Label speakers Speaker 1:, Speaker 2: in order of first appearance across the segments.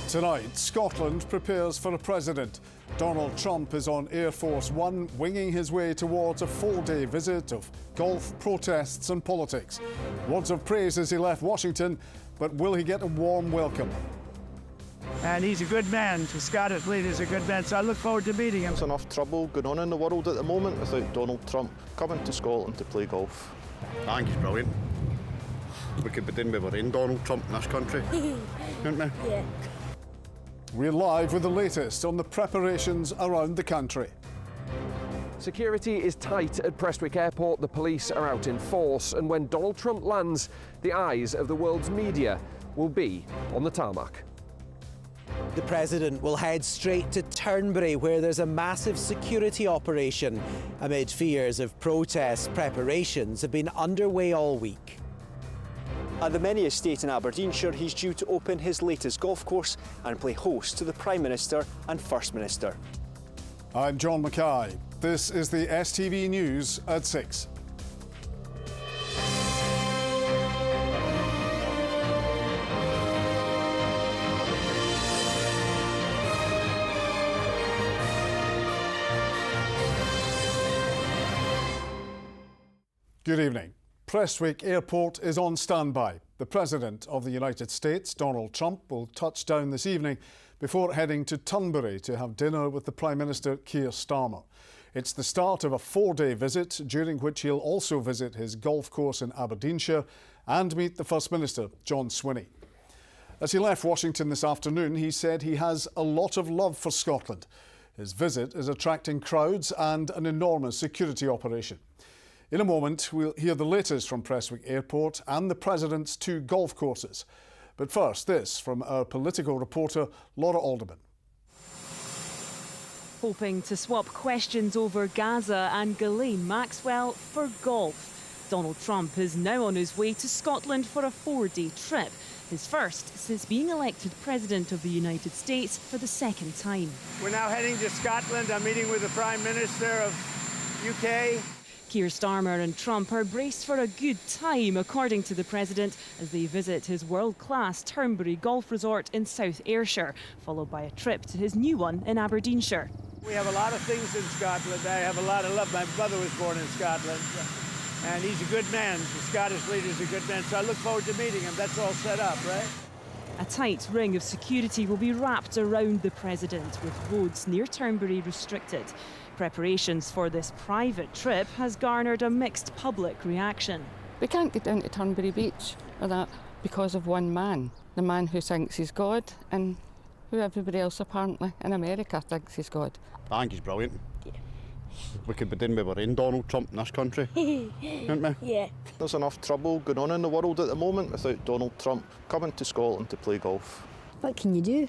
Speaker 1: Tonight, Scotland prepares for a president. Donald Trump is on Air Force One, winging his way towards a four-day visit of golf, protests and politics. Words of praise as he left Washington, but will he get a warm welcome?
Speaker 2: And he's a good man. The Scottish leader's a good man, so I look forward to meeting him.
Speaker 3: There's enough trouble going on in the world at the moment without Donald Trump coming to Scotland to play golf.
Speaker 4: I think he's brilliant. We could be doing with our own Donald Trump in this country, couldn't we?
Speaker 5: Yeah.
Speaker 1: We're live with the latest on the preparations around the country.
Speaker 6: Security is tight at Prestwick Airport. The police are out in force. And when Donald Trump lands, the eyes of the world's media will be on the tarmac.
Speaker 7: The president will head straight to Turnberry, where there's a massive security operation. Amid fears of protests, preparations have been underway all week.
Speaker 8: At the Many Estate in Aberdeenshire, he's due to open his latest golf course and play host to the Prime Minister and First Minister.
Speaker 1: I'm John Mackay. This is the STV News at 6. Good evening. Prestwick Airport is on standby. The President of the United States, Donald Trump, will touch down this evening before heading to Turnberry to have dinner with the Prime Minister, Keir Starmer. It's the start of a four-day visit, during which he'll also visit his golf course in Aberdeenshire and meet the First Minister, John Swinney. As he left Washington this afternoon, he said he has a lot of love for Scotland. His visit is attracting crowds and an enormous security operation. In a moment, we'll hear the latest from Prestwick Airport and the President's two golf courses. But first, this from our political reporter, Laura Alderman.
Speaker 9: Hoping to swap questions over Gaza and Ghislaine Maxwell for golf. Donald Trump is now on his way to Scotland for a four-day trip, his first since being elected President of the United States for the second time.
Speaker 2: We're now heading to Scotland. I'm meeting with the Prime Minister of UK.
Speaker 9: Keir Starmer and Trump are braced for a good time, according to the President, as they visit his world-class Turnberry golf resort in South Ayrshire, followed by a trip to his new one in Aberdeenshire.
Speaker 2: We have a lot of things in Scotland. I have a lot of love. My brother was born in Scotland, and he's a good man. The Scottish leader's a good man, so I look forward to meeting him. That's all set up, right?
Speaker 9: A tight ring of security will be wrapped around the President, with roads near Turnberry restricted. Preparations for this private trip has garnered a mixed public reaction.
Speaker 10: We can't get down to Turnberry Beach or that because of one man, the man who thinks he's God and who everybody else apparently in America thinks he's God.
Speaker 4: I think he's brilliant. Yeah. We could be doing with our own Donald Trump in this country, couldn't we?
Speaker 5: Yeah.
Speaker 3: There's enough trouble going on in the world at the moment without Donald Trump coming to Scotland to play golf.
Speaker 5: What can you do?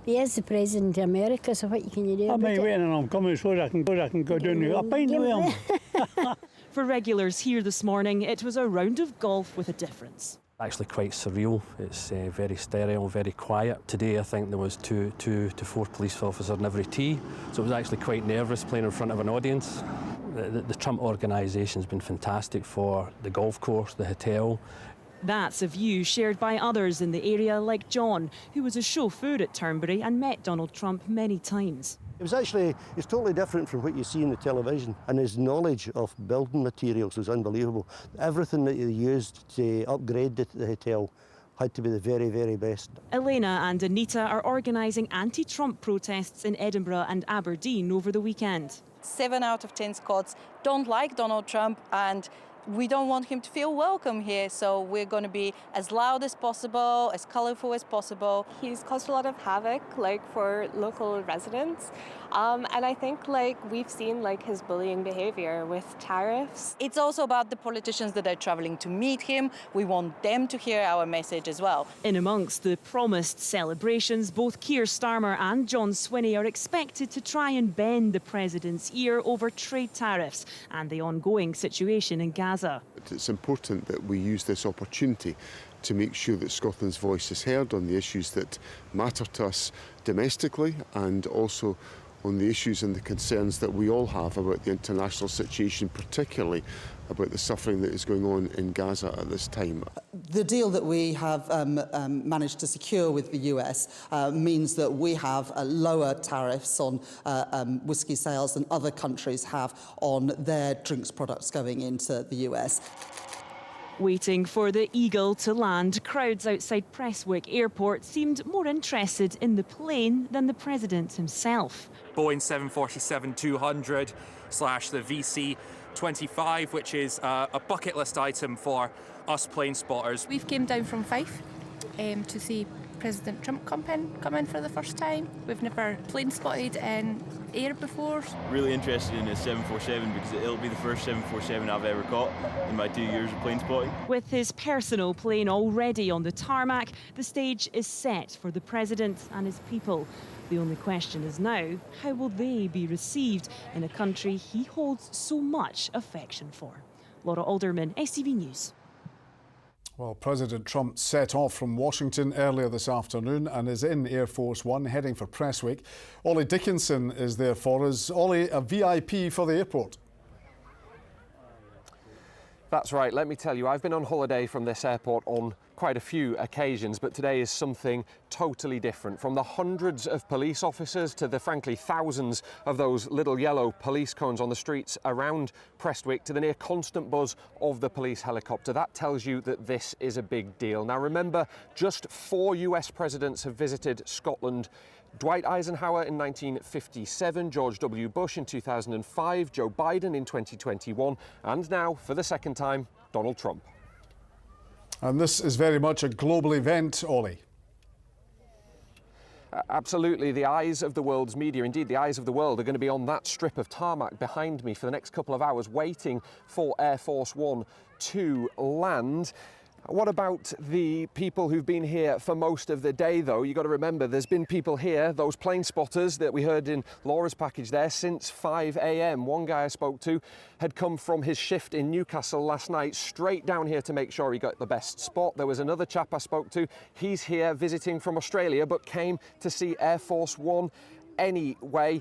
Speaker 5: He is the President of America, so what can you do?
Speaker 2: I'm waiting and I'm coming so I can go down there. I'll pint with him.
Speaker 9: For regulars here this morning, it was a round of golf with a difference.
Speaker 11: Actually quite surreal. It's very sterile, very quiet. Today I think there was two to four police officers in every tee, so it was actually quite nervous playing in front of an audience. The Trump organisation's been fantastic for the golf course, the hotel.
Speaker 9: That's a view shared by others in the area, like John, who was a chauffeur at Turnberry and met Donald Trump many times.
Speaker 12: It's totally different from what you see in the television, and his knowledge of building materials was unbelievable. Everything that he used to upgrade the hotel had to be the very, very best.
Speaker 9: Elena and Anita are organising anti-Trump protests in Edinburgh and Aberdeen over the weekend.
Speaker 13: 7 out of 10 Scots don't like Donald Trump, and we don't want him to feel welcome here, so we're going to be as loud as possible, as colourful as possible.
Speaker 14: He's caused a lot of havoc, for local residents, and I think, we've seen, his bullying behaviour with tariffs.
Speaker 13: It's also about the politicians that are travelling to meet him. We want them to hear our message as well.
Speaker 9: In amongst the promised celebrations, both Keir Starmer and John Swinney are expected to try and bend the President's ear over trade tariffs and the ongoing situation in Gaza.
Speaker 15: It's important that we use this opportunity to make sure that Scotland's voice is heard on the issues that matter to us domestically, and also on the issues and the concerns that we all have about the international situation, particularly about the suffering that is going on in Gaza at this time.
Speaker 16: The deal that we have managed to secure with the US means that we have lower tariffs on whisky sales than other countries have on their drinks products going into the US.
Speaker 9: Waiting for the Eagle to land, crowds outside Prestwick Airport seemed more interested in the plane than the President himself.
Speaker 17: Boeing 747-200 / the VC-25, which is a bucket list item for us plane spotters.
Speaker 18: We've came down from Fife to see President Trump come in for the first time. We've never plane spotted in air before.
Speaker 19: Really interested in a 747 because it'll be the first 747 I've ever caught in my 2 years of plane spotting.
Speaker 9: With his personal plane already on the tarmac, the stage is set for the President and his people. The only question is now, how will they be received in a country he holds so much affection for? Laura Alderman, STV News.
Speaker 1: Well, President Trump set off from Washington earlier this afternoon and is in Air Force One heading for Prestwick. Ollie Dickinson is there for us. Ollie, a VIP for the airport.
Speaker 6: That's right. Let me tell you, I've been on holiday from this airport on quite a few occasions, but today is something totally different. From the hundreds of police officers to the, frankly, thousands of those little yellow police cones on the streets around Prestwick to the near constant buzz of the police helicopter. That tells you that this is a big deal. Now, remember, just 4 US presidents have visited Scotland. Dwight Eisenhower in 1957, George W. Bush in 2005, Joe Biden in 2021, and now, for the second time, Donald Trump.
Speaker 1: And this is very much a global event, Ollie.
Speaker 6: Absolutely. The eyes of the world's media, indeed the eyes of the world, are going to be on that strip of tarmac behind me for the next couple of hours, waiting for Air Force One to land. What about the people who've been here for most of the day, though? You've got to remember, there's been people here, those plane spotters that we heard in Laura's package there, since 5 a.m. One guy I spoke to had come from his shift in Newcastle last night straight down here to make sure he got the best spot. There was another chap I spoke to. He's here visiting from Australia, but came to see Air Force One anyway.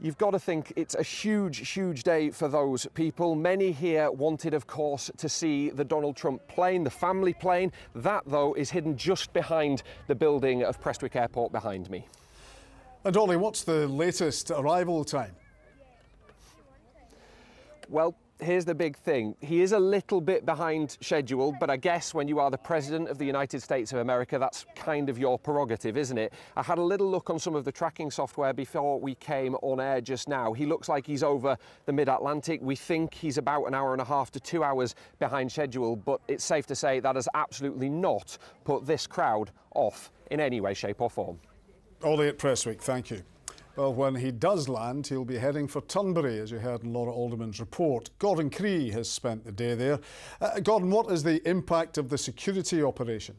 Speaker 6: You've got to think it's a huge, huge day for those people. Many here wanted, of course, to see the Donald Trump plane, the family plane. That, though, is hidden just behind the building of Prestwick Airport behind me.
Speaker 1: And Ollie, what's the latest arrival time?
Speaker 6: Well, here's the big thing. He is a little bit behind schedule, but I guess when you are the President of the United States of America, that's kind of your prerogative, isn't it? I had a little look on some of the tracking software before we came on air just now. He looks like he's over the mid-Atlantic. We think he's about an hour and a half to 2 hours behind schedule, but it's safe to say that has absolutely not put this crowd off in any way, shape or form.
Speaker 1: Ollie at Prestwick, thank you. Well, when he does land, he'll be heading for Turnberry, as you heard in Laura Alderman's report. Gordon Cree has spent the day there. Gordon, what is the impact of the security operation?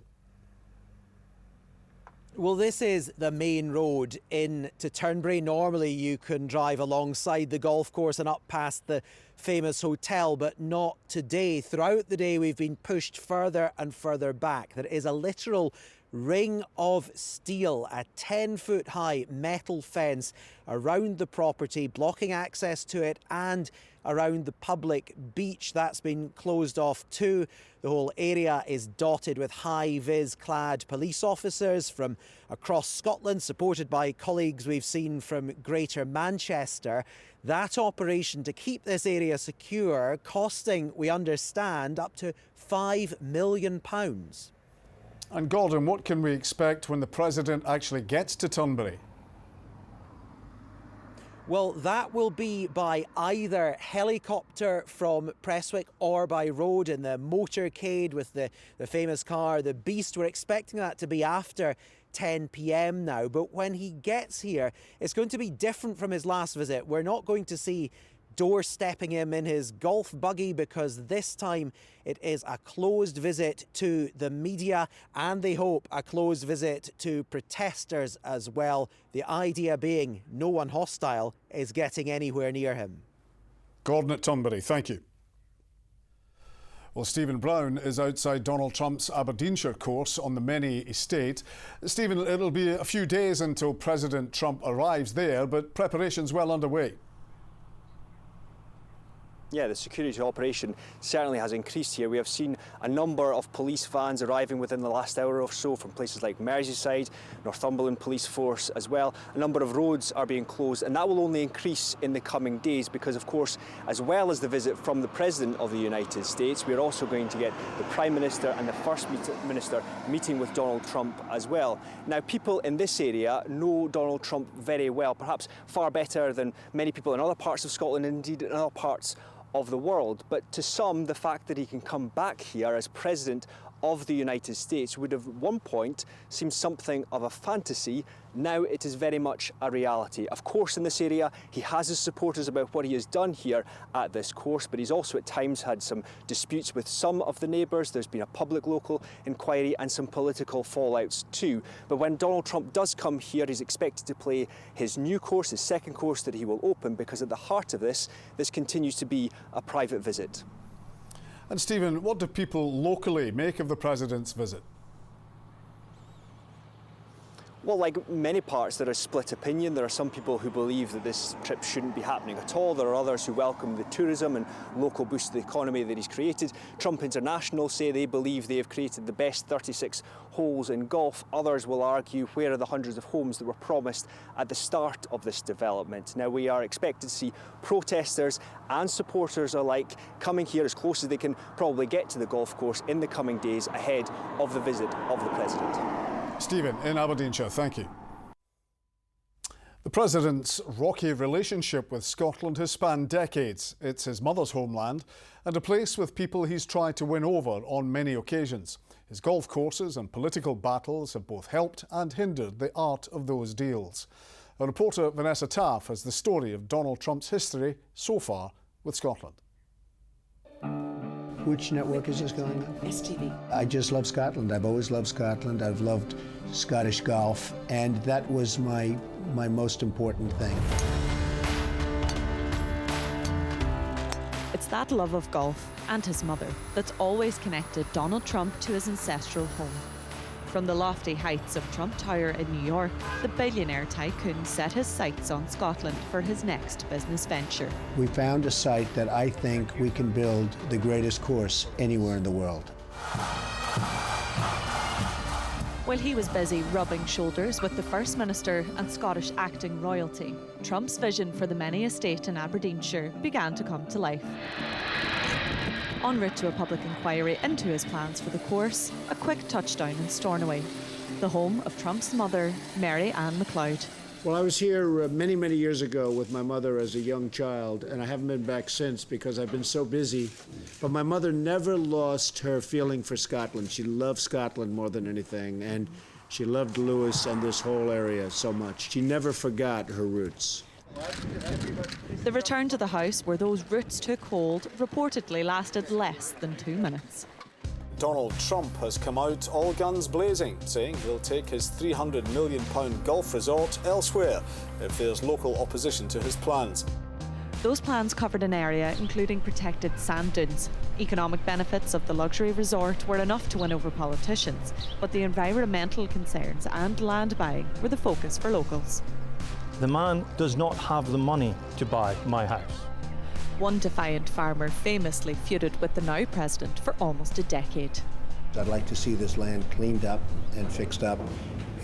Speaker 7: Well, this is the main road into Turnberry. Normally you can drive alongside the golf course and up past the famous hotel, but not today. Throughout the day we've been pushed further and further back. There is a literal ring of steel, a 10-foot high metal fence around the property, blocking access to it and around the public beach. That's been closed off too. The whole area is dotted with high-vis clad police officers from across Scotland, supported by colleagues we've seen from Greater Manchester. That operation to keep this area secure, costing, we understand, up to £5 million.
Speaker 1: And Gordon, what can we expect when the President actually gets to Turnberry?
Speaker 7: Well, that will be by either helicopter from Prestwick or by road in the motorcade with the famous car, the Beast. We're expecting that to be after 10 p.m. now. But when he gets here, it's going to be different from his last visit. We're not going to see doorstepping him in his golf buggy, because this time it is a closed visit to the media, and they hope a closed visit to protesters as well. The idea being no one hostile is getting anywhere near him.
Speaker 1: Gordon at Turnberry, thank you. Well, Stephen Brown is outside Donald Trump's Aberdeenshire course on the Many estate. Stephen, it'll be a few days until President Trump arrives there, but preparations well underway.
Speaker 8: Yeah, the security operation certainly has increased here. We have seen a number of police vans arriving within the last hour or so from places like Merseyside, Northumberland Police Force as well. A number of roads are being closed, and that will only increase in the coming days because, of course, as well as the visit from the President of the United States, we are also going to get the Prime Minister and the First Minister meeting with Donald Trump as well. Now, people in this area know Donald Trump very well, perhaps far better than many people in other parts of Scotland, and indeed in other parts of the world. But to some, the fact that he can come back here as President of the United States would have at one point seemed something of a fantasy. Now it is very much a reality. Of course, in this area, he has his supporters about what he has done here at this course, but he's also at times had some disputes with some of the neighbours. There's been a public local inquiry and some political fallouts too. But when Donald Trump does come here, he's expected to play his new course, his second course that he will open, because at the heart of this continues to be a private visit.
Speaker 1: And Stephen, what do people locally make of the President's visit?
Speaker 8: Well, like many parts, there is split opinion. There are some people who believe that this trip shouldn't be happening at all. There are others who welcome the tourism and local boost to the economy that he's created. Trump International say they believe they have created the best 36 holes in golf. Others will argue, where are the hundreds of homes that were promised at the start of this development? Now, we are expected to see protesters and supporters alike coming here as close as they can probably get to the golf course in the coming days ahead of the visit of the President.
Speaker 1: Stephen in Aberdeenshire, thank you. The President's rocky relationship with Scotland has spanned decades. It's his mother's homeland and a place with people he's tried to win over on many occasions. His golf courses and political battles have both helped and hindered the art of those deals. Our reporter Vanessa Taff has the story of Donald Trump's history so far with Scotland.
Speaker 20: Which network is this going on?
Speaker 21: STV.
Speaker 20: I just love Scotland. I've always loved Scotland. I've loved Scottish golf, and that was my most important thing.
Speaker 9: It's that love of golf and his mother that's always connected Donald Trump to his ancestral home. From the lofty heights of Trump Tower in New York, the billionaire tycoon set his sights on Scotland for his next business venture.
Speaker 20: We found a site that I think we can build the greatest course anywhere in the world.
Speaker 9: While he was busy rubbing shoulders with the First Minister and Scottish acting royalty, Trump's vision for the many estate in Aberdeenshire began to come to life. En route to a public inquiry into his plans for the course, a quick touchdown in Stornoway, the home of Trump's mother, Mary Ann MacLeod.
Speaker 22: Well, I was here many years ago with my mother as a young child, and I haven't been back since because I've been so busy. But my mother never lost her feeling for Scotland. She loved Scotland more than anything, and she loved Lewis and this whole area so much. She never forgot her roots.
Speaker 9: The return to the house where those roots took hold reportedly lasted less than 2 minutes.
Speaker 1: Donald Trump has come out all guns blazing, saying he'll take his £300 million golf resort elsewhere if there's local opposition to his plans.
Speaker 9: Those plans covered an area including protected sand dunes. Economic benefits of the luxury resort were enough to win over politicians, but the environmental concerns and land buying were the focus for locals.
Speaker 23: The man does not have the money to buy my house.
Speaker 9: One defiant farmer famously feuded with the now president for almost a decade.
Speaker 20: I'd like to see this land cleaned up and fixed up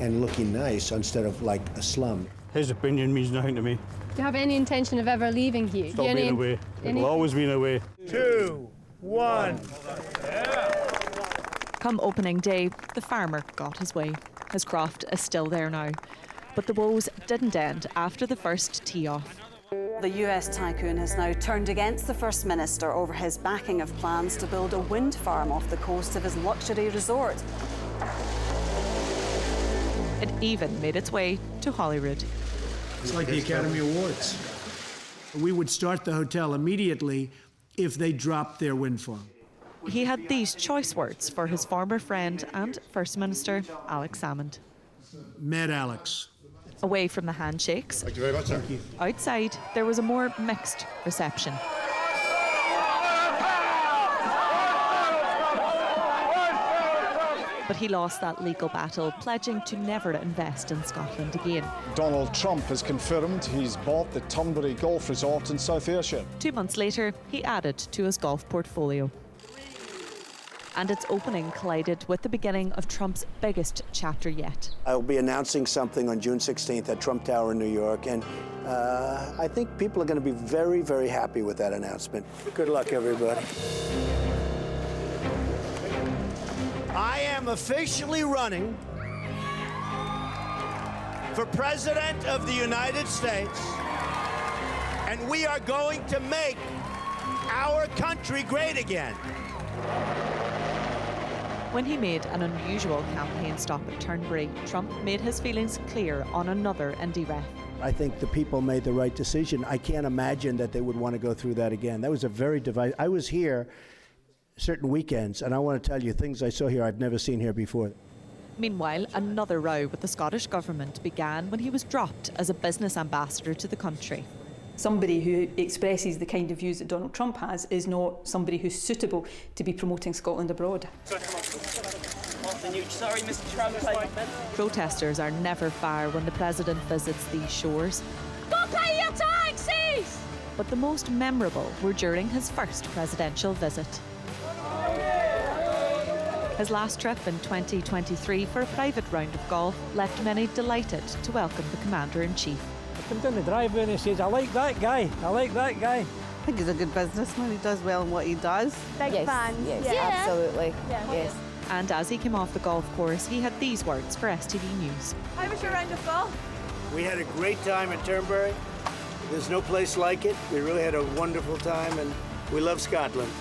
Speaker 20: and looking nice instead of like a slum.
Speaker 23: His opinion means nothing to me.
Speaker 24: Do you have any intention of ever leaving here?
Speaker 23: Stop being away. It'll always be away.
Speaker 2: 2, 1.
Speaker 9: Come opening day, the farmer got his way. His croft is still there now. But the woes didn't end after the first tee-off.
Speaker 25: The US tycoon has now turned against the First Minister over his backing of plans to build a wind farm off the coast of his luxury resort.
Speaker 9: It even made its way to Holyrood.
Speaker 22: It's like the Academy Awards. We would start the hotel immediately if they dropped their wind farm.
Speaker 9: He had these choice words for his former friend and First Minister, Alex Salmond.
Speaker 22: Met Alex.
Speaker 9: Away from the handshakes,
Speaker 22: Thank you very much, sir.
Speaker 9: Outside, there was a more mixed reception. But he lost that legal battle, pledging to never invest in Scotland again.
Speaker 1: Donald Trump has confirmed he's bought the Turnberry Golf Resort in South Ayrshire.
Speaker 9: 2 months later, he added to his golf portfolio. And its opening collided with the beginning of Trump's biggest chapter yet.
Speaker 3: I'll be announcing something on June 16th at Trump Tower in New York, and I think people are going to be very, very happy with that announcement. Good luck, everybody.
Speaker 2: I am officially running for President of the United States, and we are going to make our country great again.
Speaker 9: When he made an unusual campaign stop at Turnberry, Trump made his feelings clear on another indie ref.
Speaker 20: I think the people made the right decision. I can't imagine that they would want to go through that again. That was a very divisive. I was here certain weekends, and I want to tell you things I saw here I've never seen here before.
Speaker 9: Meanwhile, another row with the Scottish Government began when he was dropped as a business ambassador to the country.
Speaker 4: Somebody who expresses the kind of views that Donald Trump has is not somebody who's suitable to be promoting Scotland abroad.
Speaker 5: Sorry, Mr. Trump.
Speaker 9: Protesters are never far when the president visits these shores.
Speaker 5: Go pay your taxes!
Speaker 9: But the most memorable were during his first presidential visit. His last trip in 2023 for a private round of golf left many delighted to welcome the Commander-in-Chief.
Speaker 10: Come down the driveway and he says, I like that guy, I like that guy.
Speaker 21: I think he's a good businessman, he does well in what he does.
Speaker 26: Big fan.
Speaker 21: Yes,
Speaker 26: yeah.
Speaker 21: absolutely.
Speaker 26: Yeah.
Speaker 21: Yes.
Speaker 9: And as he came off the golf course, he had these words for STV News.
Speaker 26: How was your round of golf?
Speaker 3: We had a great time at Turnberry. There's no place like it. We really had a wonderful time, and we love Scotland.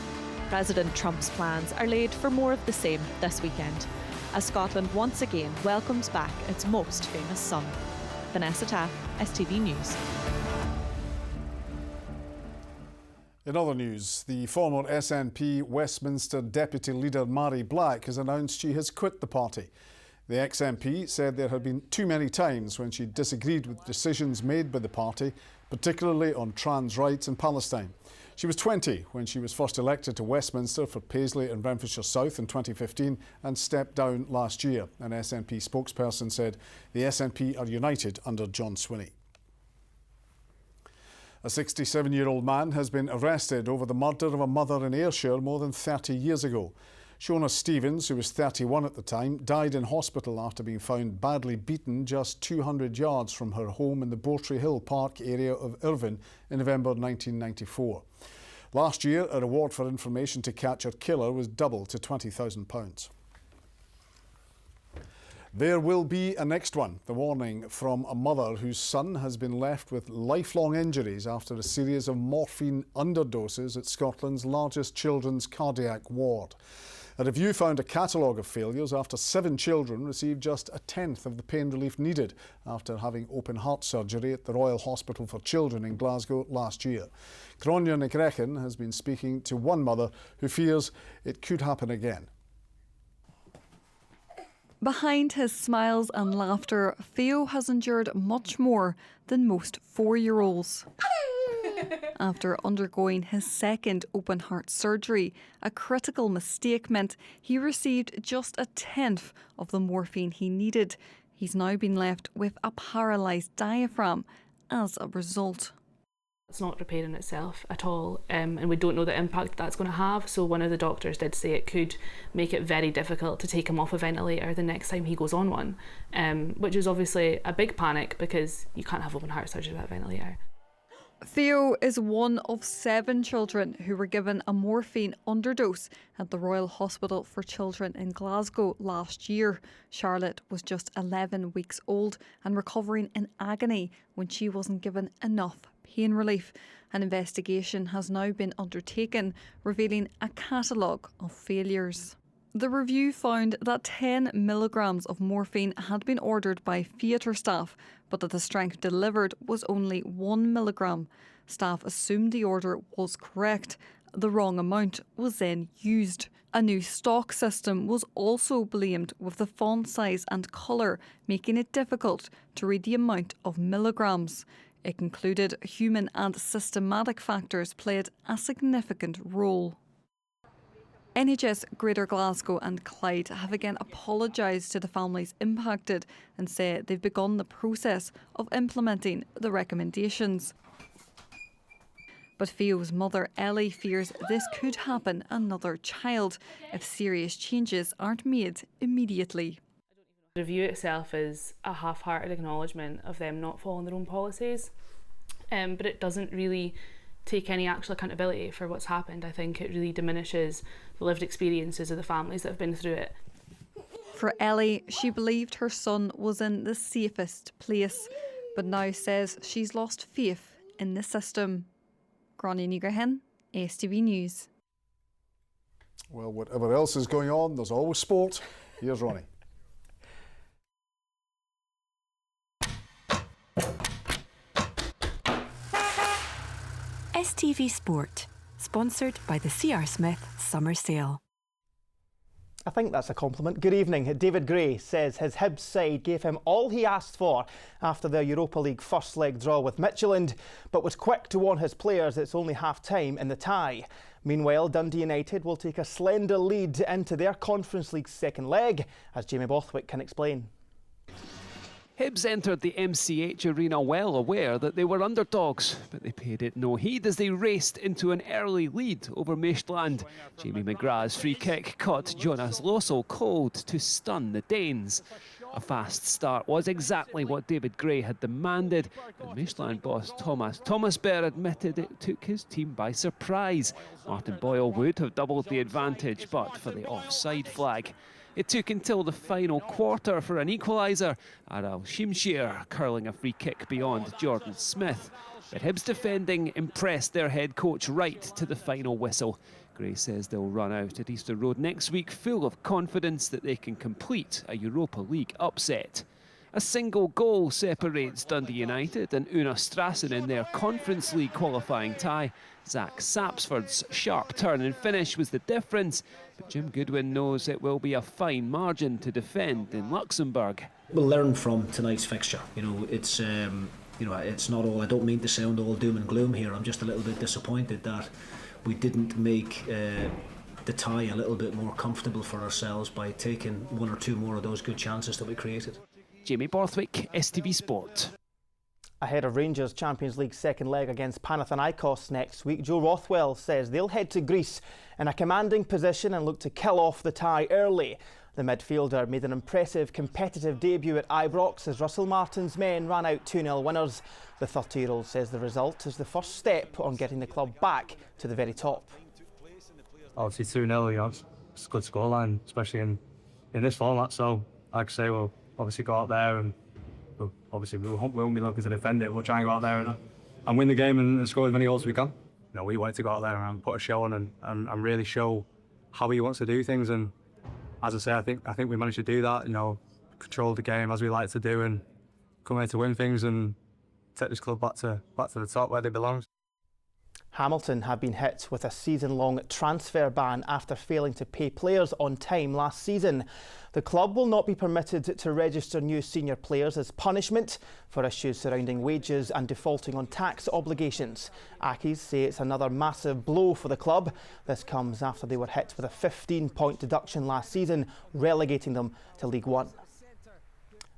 Speaker 9: President Trump's plans are laid for more of the same this weekend, as Scotland once again welcomes back its most famous son. Vanessa Taff, STV News.
Speaker 1: In other news, the former SNP Westminster Deputy Leader Mary Black has announced she has quit the party. The ex-MP said there had been too many times when she disagreed with decisions made by the party, particularly on trans rights in Palestine. She was 20 when she was first elected to Westminster for Paisley and Renfrewshire South in 2015 and stepped down last year. An SNP spokesperson said the SNP are united under John Swinney. A 67-year-old man has been arrested over the murder of a mother in Ayrshire more than 30 years ago. Shona Stevens, who was 31 at the time, died in hospital after being found badly beaten just 200 yards from her home in the Botry Hill Park area of Irvine in November 1994. Last year, a reward for information to catch her killer was doubled to £20,000. There will be a next one. The warning from a mother whose son has been left with lifelong injuries after a series of morphine underdoses at Scotland's largest children's cardiac ward. A review found a catalogue of failures after 7 children received just a tenth of the pain relief needed after having open heart surgery at the Royal Hospital for Children in Glasgow last year. Gráinne na Grechan has been speaking to one mother who fears it could happen again.
Speaker 27: Behind his smiles and laughter, Theo has endured much more than most 4-year-olds. After undergoing his second open heart surgery, a critical mistake meant he received just a tenth of the morphine he needed. He's now been left with a paralysed diaphragm as a result.
Speaker 28: It's not repairing itself at all, and we don't know the impact that's going to have. So one of the doctors did say it could make it very difficult to take him off a ventilator the next time he goes on one, which is obviously a big panic because you can't have open heart surgery without a ventilator.
Speaker 27: Theo is one of 7 children who were given a morphine underdose at the Royal Hospital for Children in Glasgow last year. Charlotte was just 11 weeks old and recovering in agony when she wasn't given enough pain relief. An investigation has now been undertaken, revealing a catalogue of failures. The review found that 10 milligrams of morphine had been ordered by theatre staff, but that the strength delivered was only 1 milligram. Staff assumed the order was correct. The wrong amount was then used. A new stock system was also blamed, with the font size and colour making it difficult to read the amount of milligrams. It concluded human and systematic factors played a significant role. NHS Greater Glasgow and Clyde have again apologised to the families impacted and say they've begun the process of implementing the recommendations. But Theo's mother Ellie fears this could happen another child if serious changes aren't made immediately.
Speaker 28: The review itself is a half-hearted acknowledgement of them not following their own policies, but it doesn't really take any actual accountability for what's happened. I think it really diminishes the lived experiences of the families that have been through it.
Speaker 27: For Ellie, she believed her son was in the safest place, but now says she's lost faith in the system. Gráinne Nigrahen, STV News.
Speaker 1: Well, whatever else is going on, there's always sport. Here's Ronnie.
Speaker 11: STV Sport, sponsored by the C.R. Smith Summer Sale.
Speaker 12: I think that's a compliment. Good evening. David Gray says his Hibs side gave him all he asked for after their Europa League first leg draw with Midtjylland, but was quick to warn his players it's only half-time in the tie. Meanwhile, Dundee United will take a slender lead into their Conference League second leg, as Jamie Bothwick can explain.
Speaker 13: Hibs entered the MCH Arena well aware that they were underdogs, but they paid it no heed as they raced into an early lead over Midtjylland. Jamie McGrath's free kick caught Jonas Lossell cold to stun the Danes. A fast start was exactly what David Gray had demanded, and Midtjylland boss Thomas Bear admitted it took his team by surprise. Martin Boyle would have doubled the advantage but for the offside flag. It took until the final quarter for an equaliser, Aral Shimshir curling a free kick beyond Jordan Smith. But Hibs defending impressed their head coach right to the final whistle. Gray says they'll run out at Easter Road next week full of confidence that they can complete a Europa League upset. A single goal separates Dundee United and Una Strassen in their Conference League qualifying tie. Zach Sapsford's sharp turn and finish was the difference, but Jim Goodwin knows it will be a fine margin to defend in Luxembourg.
Speaker 14: We'll learn from tonight's fixture. It's not all. I don't mean to sound all doom and gloom here. I'm just a little bit disappointed that we didn't make the tie a little bit more comfortable for ourselves by taking one or two more of those good chances that we created.
Speaker 13: Jamie Borthwick, STV Sport.
Speaker 12: Ahead of Rangers' Champions League second leg against Panathinaikos next week, Joe Rothwell says they'll head to Greece in a commanding position and look to kill off the tie early. The midfielder made an impressive competitive debut at Ibrox as Russell Martin's men ran out 2-0 winners. The 30-year-old says the result is the first step on getting the club back to the very top.
Speaker 15: Obviously 2-0, it's a good scoreline, especially in this format. So, like I say, we'll obviously go out there and we won't be looking to defend it. We'll try and go out there and win the game and score as many goals as we can. We wanted to go out there and put a show on and really show how he wants to do things. And as I say, I think we managed to do that. Control the game as we like to do and come here to win things and take this club back to the top where they belong.
Speaker 12: Hamilton have been hit with a season-long transfer ban after failing to pay players on time last season. The club will not be permitted to register new senior players as punishment for issues surrounding wages and defaulting on tax obligations. Accies say it's another massive blow for the club. This comes after they were hit with a 15-point deduction last season, relegating them to League One.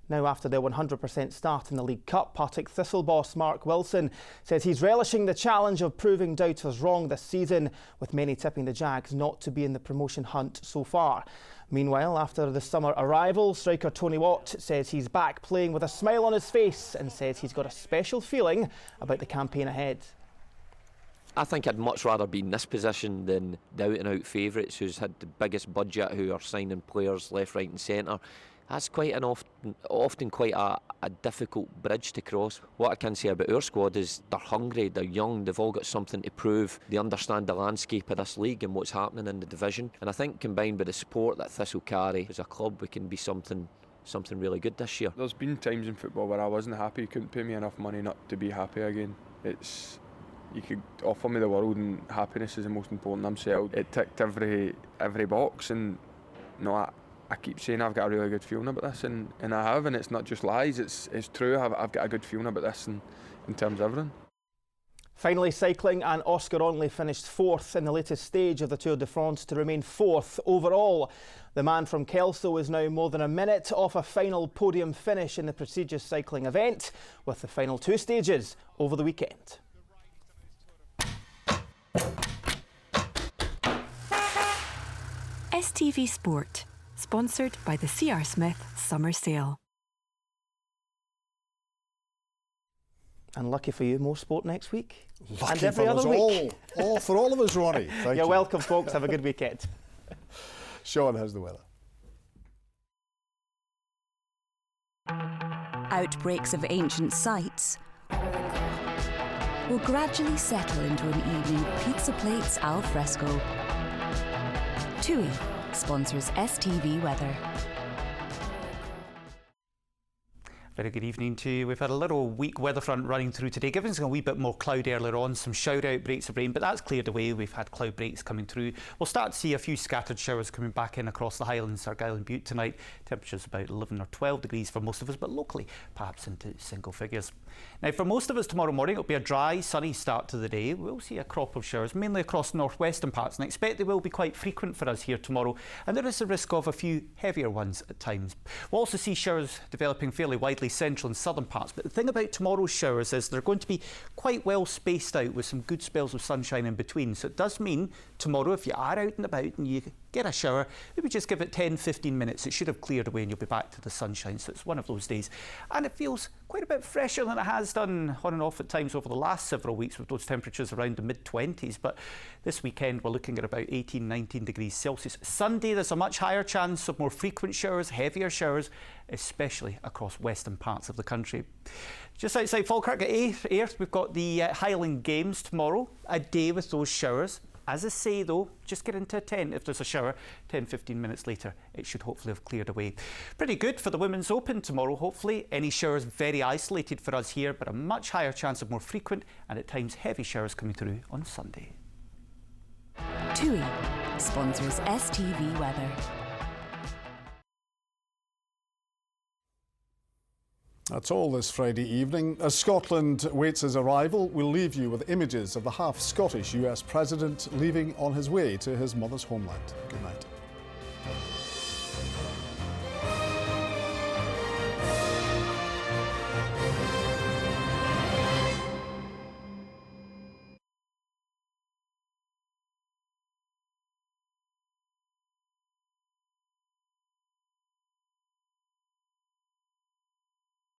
Speaker 12: Now, after their 100% start in the League Cup, Partick Thistle boss Mark Wilson says he's relishing the challenge of proving doubters wrong this season, with many tipping the Jags not to be in the promotion hunt so far. Meanwhile, after the summer arrival, striker Tony Watt says he's back playing with a smile on his face and says he's got a special feeling about the campaign ahead.
Speaker 16: I think I'd much rather be in this position than the out-and-out favourites who's had the biggest budget, who are signing players left, right and centre. That's quite an often quite a difficult bridge to cross. What I can say about our squad is they're hungry, they're young, they've all got something to prove. They understand the landscape of this league and what's happening in the division. And I think combined with the support that Thistle carry as a club, we can be something really good this year.
Speaker 17: There's been times in football where I wasn't happy. You couldn't pay me enough money not to be happy again. You could offer me the world and happiness is the most important. I'm settled. It ticked every box, and I keep saying I've got a really good feeling about this, and I have, and it's not just lies, it's true. I've got a good feeling about this in terms of everything.
Speaker 12: Finally, cycling, and Oscar Onley finished 4th in the latest stage of the Tour de France to remain 4th overall. The man from Kelso is now more than a minute off a final podium finish in the prestigious cycling event, with the final 2 stages over the weekend.
Speaker 11: STV Sport, sponsored by the C.R. Smith Summer Sale.
Speaker 12: And lucky for you, more sport next week.
Speaker 1: Lucky
Speaker 12: and every
Speaker 1: for
Speaker 12: other
Speaker 1: us
Speaker 12: week.
Speaker 1: all for all of us, Ronnie. Thank
Speaker 12: You're
Speaker 1: you.
Speaker 12: welcome, folks. Have a good weekend.
Speaker 1: Sean has the weather.
Speaker 6: Outbreaks of ancient sites will gradually settle into an evening pizza plates al fresco. TUI sponsors STV weather.
Speaker 7: Very good evening to you. We've had a little weak weather front running through today, giving us a wee bit more cloud earlier on, some shower outbreaks of rain, but that's cleared away. We've had cloud breaks coming through. We'll start to see a few scattered showers coming back in across the Highlands, Argyll and Bute tonight. Temperatures about 11 or 12 degrees for most of us, but locally perhaps into single figures. Now, for most of us tomorrow morning, it'll be a dry, sunny start to the day. We'll see a crop of showers, mainly across northwestern parts, and I expect they will be quite frequent for us here tomorrow, and there is a risk of a few heavier ones at times. We'll also see showers developing fairly widely central and southern parts, but the thing about tomorrow's showers is they're going to be quite well spaced out with some good spells of sunshine in between. So it does mean tomorrow, if you are out and about and you get a shower, maybe just give it 10-15 minutes. It should have cleared away and you'll be back to the sunshine. So it's one of those days. And it feels quite a bit fresher than it has done on and off at times over the last several weeks, with those temperatures around the mid-20s. But this weekend we're looking at about 18-19 degrees Celsius. Sunday there's a much higher chance of more frequent showers, heavier showers, especially across western parts of the country. Just outside Falkirk at Ayr, we've got the Highland Games tomorrow, a day with those showers. As I say though, just get into a tent if there's a shower. 10-15 minutes later, it should hopefully have cleared away. Pretty good for the Women's Open tomorrow, hopefully. Any showers very isolated for us here, but a much higher chance of more frequent and at times heavy showers coming through on Sunday.
Speaker 6: TUI sponsors STV weather.
Speaker 1: That's all this Friday evening. As Scotland waits his arrival, we'll leave you with images of the half-Scottish US President leaving on his way to his mother's homeland. Good night.